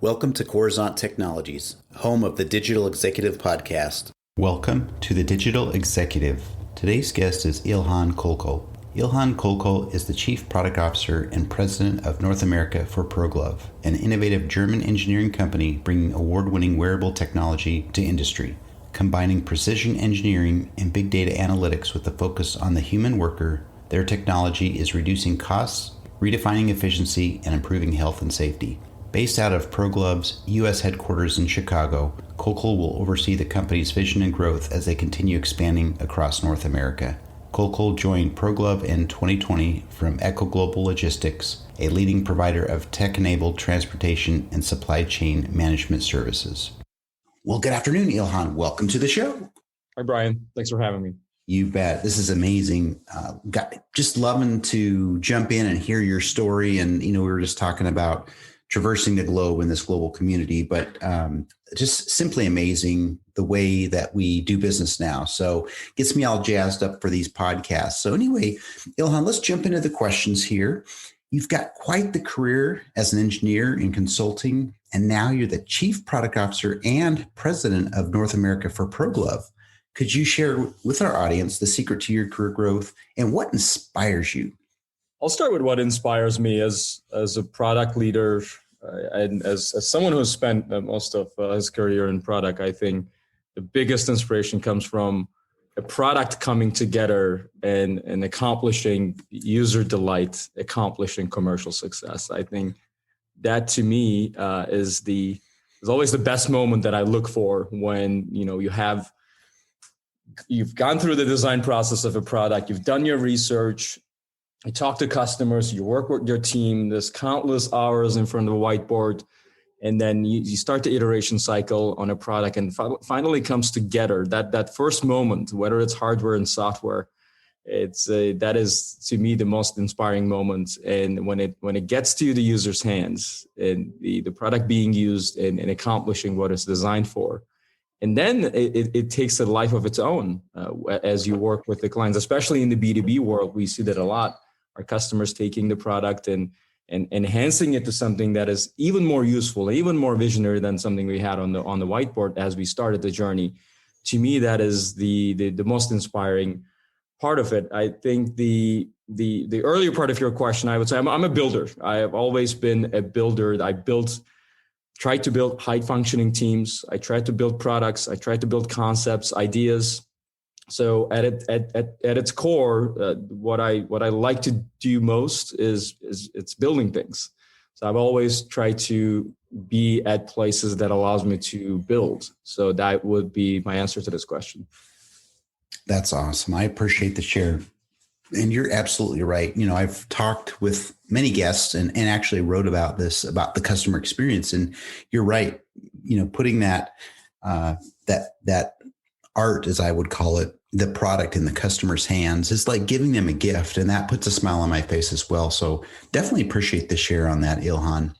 Welcome to Coruzant Technologies, home of the Digital Executive Podcast. Welcome to the Digital Executive. Today's guest is Ilhan Kolko. Ilhan Kolko is the Chief Product Officer and President of North America for ProGlove, an innovative German engineering company bringing award-winning wearable technology to industry, combining precision engineering and big data analytics with a focus on the human worker. Their technology is reducing costs, redefining efficiency, and improving health and safety. Based out of ProGlove's U.S. headquarters in Chicago, Kolko will oversee the company's vision and growth as they continue expanding across North America. Kolko joined ProGlove in 2020 from Echo Global Logistics, a leading provider of tech-enabled transportation and supply chain management services. Well, good afternoon, Ilhan. Welcome to the show. Hi, Brian. Thanks for having me. You bet. This is amazing. Just loving to jump in and hear your story. And, we were just talking about traversing the globe in this global community, but just simply amazing the way that we do business now. So gets me all jazzed up for these podcasts. So anyway, Ilhan, let's jump into the questions here. You've got quite the career as an engineer in consulting, and now you're the Chief Product Officer and President of North America for ProGlove. Could you share with our audience the secret to your career growth and what inspires you? I'll start with what inspires me as a product leader and as someone who has spent most of his career in product. I think the biggest inspiration comes from a product coming together and accomplishing user delight, accomplishing commercial success. I think that to me is always the best moment that I look for when you've gone through the design process of a product, you've done your research. You talk to customers, you work with your team, there's countless hours in front of a whiteboard, and then you start the iteration cycle on a product and finally comes together. That first moment, whether it's hardware and software, that is to me the most inspiring moment. And when it gets to the user's hands and the product being used and accomplishing what it's designed for, and then it takes a life of its own as you work with the clients, especially in the B2B world. We see that a lot. Our customers taking the product and enhancing it to something that is even more useful, even more visionary than something we had on the whiteboard as we started the journey. To me, that is the most inspiring part of it. I think the earlier part of your question, I would say I'm a builder. I have always been a builder. Tried to build high functioning teams. I tried to build products. I tried to build concepts, ideas. So at its core, what I like to do most is it's building things. So I've always tried to be at places that allows me to build. So that would be my answer to this question. That's awesome. I appreciate the share. And you're absolutely right. I've talked with many guests and actually wrote about this, about the customer experience. And you're right. Putting that art, as I would call it, the product in the customer's hands is like giving them a gift. And that puts a smile on my face as well. So definitely appreciate the share on that, Ilhan.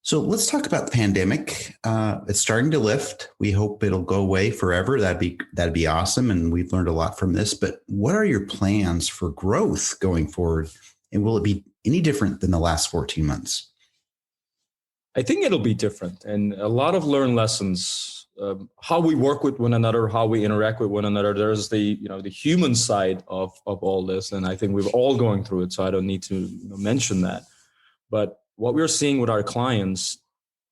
So let's talk about the pandemic. It's starting to lift. We hope it'll go away forever. That'd be awesome. And we've learned a lot from this. But what are your plans for growth going forward? And will it be any different than the last 14 months? I think it'll be different. And a lot of learned lessons, how we work with one another, how we interact with one another. There's the human side of all this. And I think we're all going through it. So I don't need to mention that. But what we're seeing with our clients,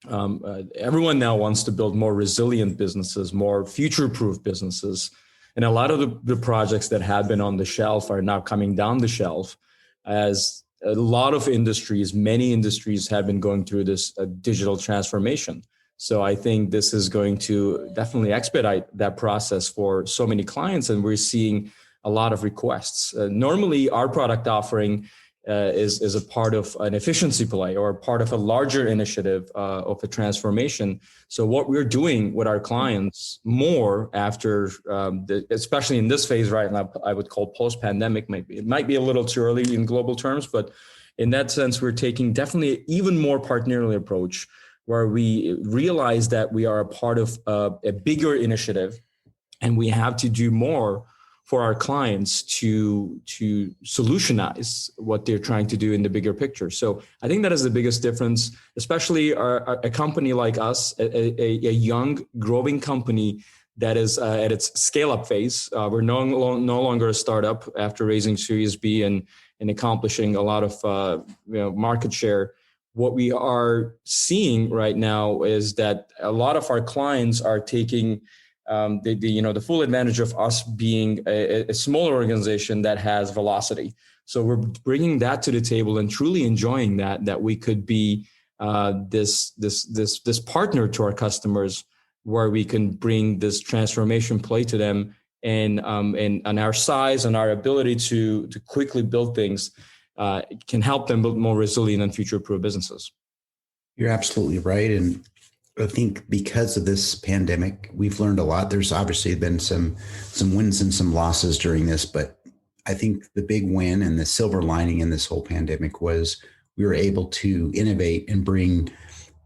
everyone now wants to build more resilient businesses, more future-proof businesses. And a lot of the projects that have been on the shelf are now coming down the shelf as a lot of industries, many industries have been going through this digital transformation. So I think this is going to definitely expedite that process for so many clients. And we're seeing a lot of requests. Normally, our product offering is a part of an efficiency play or part of a larger initiative of a transformation. So what we're doing with our clients more after, especially in this phase right now, I would call post-pandemic, it might be a little too early in global terms, but in that sense, we're taking definitely even more partnerly approach where we realize that we are a part of a bigger initiative and we have to do more for our clients to solutionize what they're trying to do in the bigger picture. So I think that is the biggest difference, especially a company like us, a young, growing company that is at its scale-up phase. We're no longer a startup after raising Series B and accomplishing a lot of market share. What we are seeing right now is that a lot of our clients are taking the full advantage of us being a smaller organization that has velocity. So we're bringing that to the table and truly enjoying that we could be this partner to our customers, where we can bring this transformation play to them, and our size and our ability to quickly build things can help them build more resilient and future-proof businesses. You're absolutely right. And I think because of this pandemic, we've learned a lot. There's obviously been some wins and some losses during this, but I think the big win and the silver lining in this whole pandemic was we were able to innovate and bring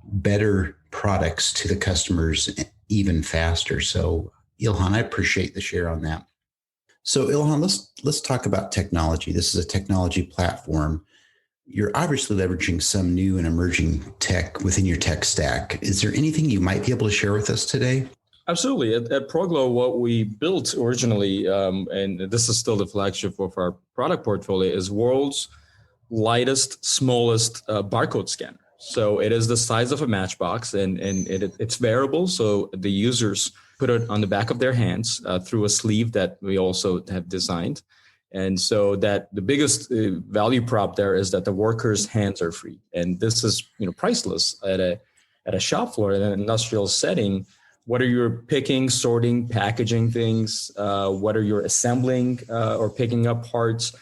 better products to the customers even faster. So Ilhan, I appreciate the share on that. So Ilhan, let's talk about technology. This is a technology platform. You're obviously leveraging some new and emerging tech within your tech stack. Is there anything you might be able to share with us today? Absolutely. At ProGlove, what we built originally, and this is still the flagship of our product portfolio, is world's lightest, smallest barcode scanner. So it is the size of a matchbox, and it's variable. So the users put it on the back of their hands through a sleeve that we also have designed. And so that the biggest value prop there is that the workers' hands are free. And this is priceless at a shop floor, in an industrial setting. Whether you're picking, sorting, packaging things, whether you're assembling or picking up parts,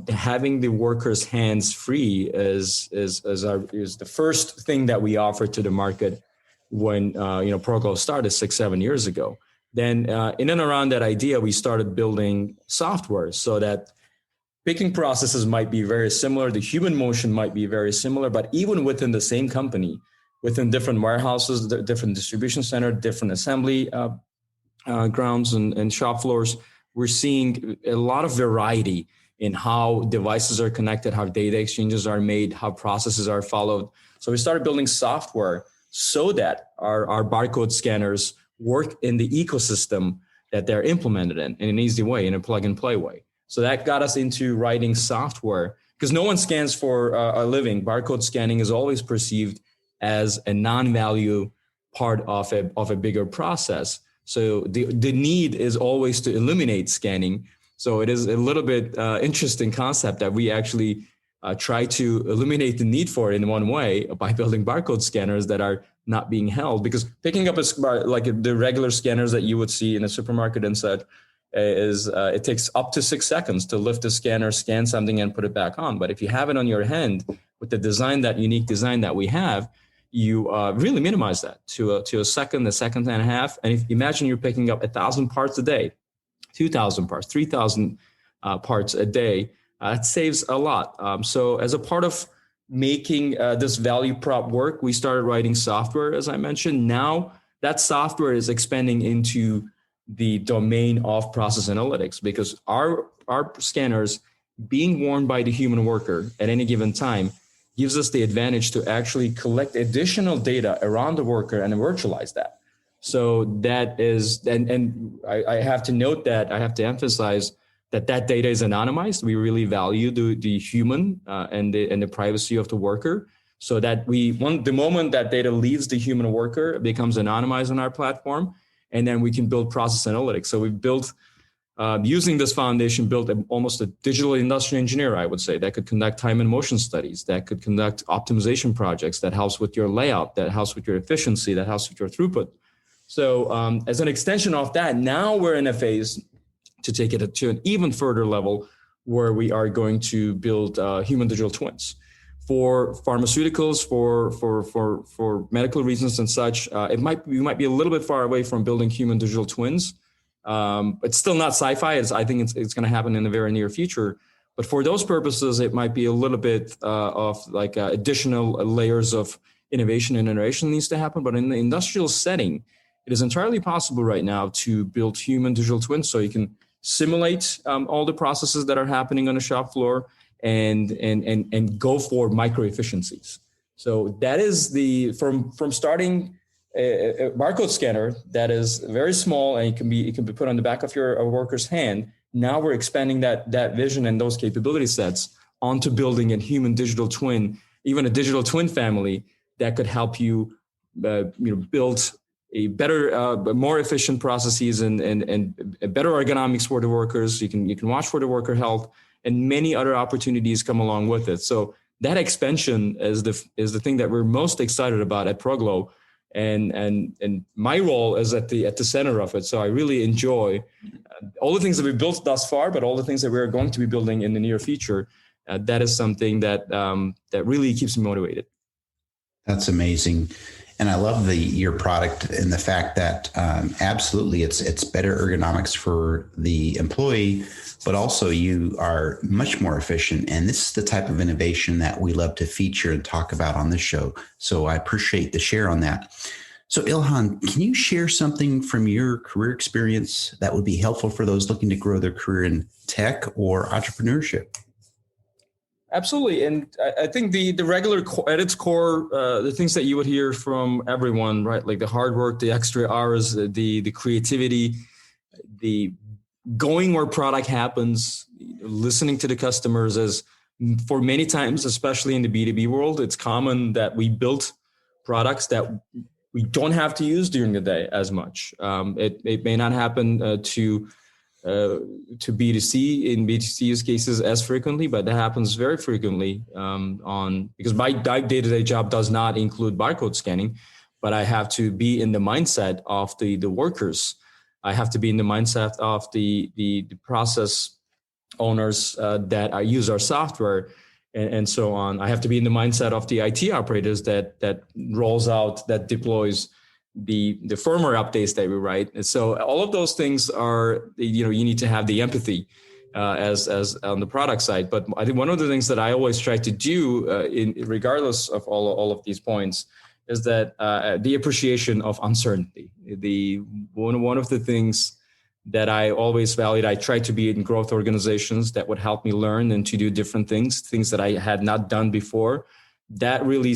having the workers' hands free is the first thing that we offer to the market when ProGlove started 6-7 years ago. Then in and around that idea, we started building software so that picking processes might be very similar. The human motion might be very similar, but even within the same company, within different warehouses, different distribution center, different assembly grounds and shop floors, we're seeing a lot of variety in how devices are connected, how data exchanges are made, how processes are followed. So we started building software so that our barcode scanners work in the ecosystem that they're implemented in an easy way, in a plug and play way. So that got us into writing software, because no one scans for a living. Barcode scanning is always perceived as a non-value part of a bigger process. So the need is always to eliminate scanning. So it is a little bit interesting concept that we actually try to eliminate the need for it in one way by building barcode scanners that are not being held, because picking up like the regular scanners that you would see in a supermarket and such is it takes up to 6 seconds to lift the scanner, scan something, and put it back on. But if you have it on your hand with the design, that unique design that we have, you really minimize that to a second and a half. And if imagine you're picking up 1,000 parts a day, 2,000 parts, 3,000 parts a day, it saves a lot. So as a part of making this value prop work, we started writing software, as I mentioned. Now that software is expanding into the domain of process analytics, because our scanners being worn by the human worker at any given time gives us the advantage to actually collect additional data around the worker and virtualize that. So that is, and I have to note that, I have to emphasize that data is anonymized. We really value the human and the privacy of the worker, so that the moment that data leaves the human worker, it becomes anonymized on our platform, and then we can build process analytics. So we've built, using this foundation, built almost a digital industrial engineer, I would say, that could conduct time and motion studies, that could conduct optimization projects, that helps with your layout, that helps with your efficiency, that helps with your throughput. So as an extension of that, now we're in a phase to take it to an even further level, where we are going to build human digital twins for pharmaceuticals, for medical reasons and such. We might be a little bit far away from building human digital twins. It's still not sci-fi. I think it's going to happen in the very near future. But for those purposes, it might be a little bit of like additional layers of innovation and iteration needs to happen. But in the industrial setting, it is entirely possible right now to build human digital twins, so you can simulate all the processes that are happening on the shop floor and go for micro efficiencies. So that is from starting a barcode scanner that is very small and it can be put on the back of your worker's hand. Now we're expanding that vision and those capability sets onto building a human digital twin, even a digital twin family that could help you, build a better, more efficient processes and better ergonomics for the workers. You can watch for the worker health, and many other opportunities come along with it. So that expansion is the thing that we're most excited about at ProGlove, and my role is at the center of it. So I really enjoy all the things that we've built thus far, but all the things that we're going to be building in the near future. That is something that really keeps me motivated. That's amazing. And I love your product and the fact that absolutely it's better ergonomics for the employee, but also you are much more efficient. And this is the type of innovation that we love to feature and talk about on this show. So I appreciate the share on that. So Ilhan, can you share something from your career experience that would be helpful for those looking to grow their career in tech or entrepreneurship? Absolutely. And I think the regular at its core, the things that you would hear from everyone, right? Like the hard work, the extra hours, the creativity, the going where product happens, listening to the customers. As for many times, especially in the B2B world, it's common that we build products that we don't have to use during the day as much. It may not happen to B2C in B2C use cases as frequently, but that happens very frequently because my day-to-day job does not include barcode scanning, but I have to be in the mindset of the workers. I have to be in the mindset of the process owners that use our software and so on. I have to be in the mindset of the IT operators that rolls out, that deploys the firmware updates that we write. And so all of those things are, you need to have the empathy as on the product side. But I think one of the things that I always try to do regardless of all of these points is that the appreciation of uncertainty. One of the things that I always valued, I try to be in growth organizations that would help me learn and to do different things that I had not done before. That really,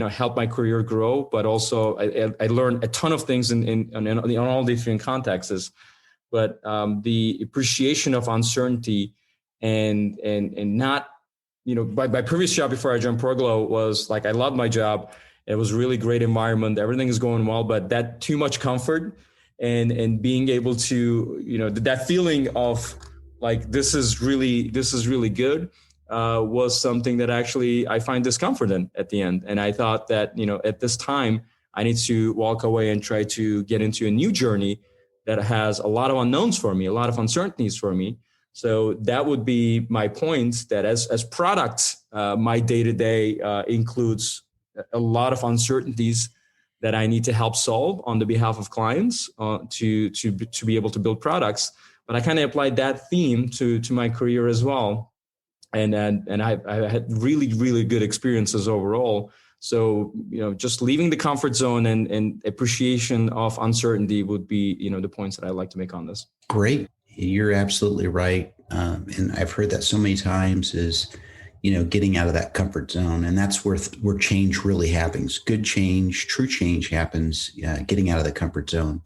helped my career grow, but also I learned a ton of things in all different contexts. But the appreciation of uncertainty and not, my previous job before I joined ProGlove was like, I loved my job. It was a really great environment. Everything is going well, but that too much comfort and being able to, that feeling of like, this is really good. Was something that actually I find discomfort in at the end. And I thought that, at this time, I need to walk away and try to get into a new journey that has a lot of unknowns for me, a lot of uncertainties for me. So that would be my point, that as product, my day-to-day includes a lot of uncertainties that I need to help solve on the behalf of clients to be able to build products. But I kind of applied that theme to my career as well. And I had really, really good experiences overall. So, just leaving the comfort zone and appreciation of uncertainty would be, the points that I like to make on this. Great. You're absolutely right. And I've heard that so many times is, getting out of that comfort zone. And that's where change really happens. Good change, true change happens, getting out of the comfort zone.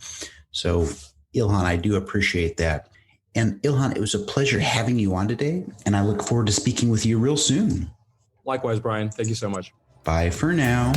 So Ilhan, I do appreciate that. And Ilhan, it was a pleasure having you on today, and I look forward to speaking with you real soon. Likewise, Brian. Thank you so much. Bye for now.